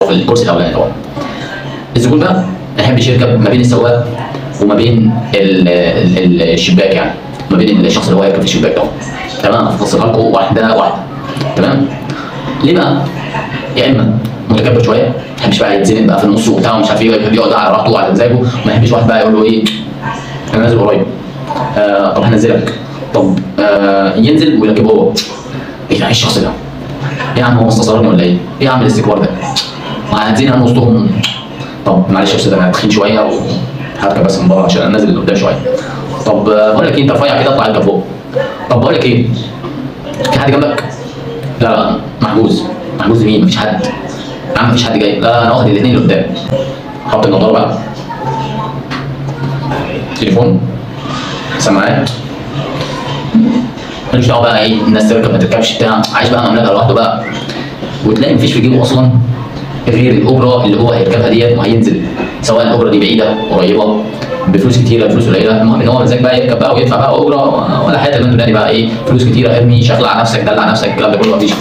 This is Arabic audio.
في الكرسي الاولاني طبعا. الزبون بقى ما يحبش يركب ما بين السواق وما بين الشباك، يعني ما بين الشخص اللي هو هيركب في الشباك ده. تمام، هفصلها لكم واحده واحده. تمام. ليه بقى؟ يا اما متكبر شويه، ما يحبش بقى يتزنق بقى في النص وبتاع ومش عارف ايه، يحب يقعد على راحته وعلى مزاجه، وما يحبش واحد بقى يقول له ايه انا نازل قريب، طب هنزلك، طب ينزل ويركبه هو. ايه الشخص ده؟ ايه يا عم، هو استصغرني ولا ايه؟ ايه يا عم الاستكبار ده؟ ما هتزيني انا وسطهم. طب معلش يا استاذ انا تخين شويه وهركب بس من بره عشان انا نازل قدام شويه. طب بقول لك ايه، انت رفيع كده اطلع انت فوق. طب بقول لك ايه، في حد جنبك؟ لا محجوز. محجوز مين؟ مفيش حد. يا عم مفيش حد جاي. لا انا واخد الاثنين اللي قدام. حط النضاره بقى، تليفون، سماعات، ماليش دعوه بقى ايه الناس تركب ما تركبش بتاع، عايش بقى مملكه لوحده بقى. وتلاقي مفيش في جيبه اصلا غير الاجره اللي هو هيركبها ديت وهينزل، سواء الاجره دي بعيده قريبه بفلوس كتيره فلوس قليله، المهم ان هو مزاج بقى يركب بقى ويدفع بقى اجره ولا حياه المندوني بقى ايه فلوس كتيره، ارمي شغل على نفسك دلع نفسك الكلام ده كله مفيش.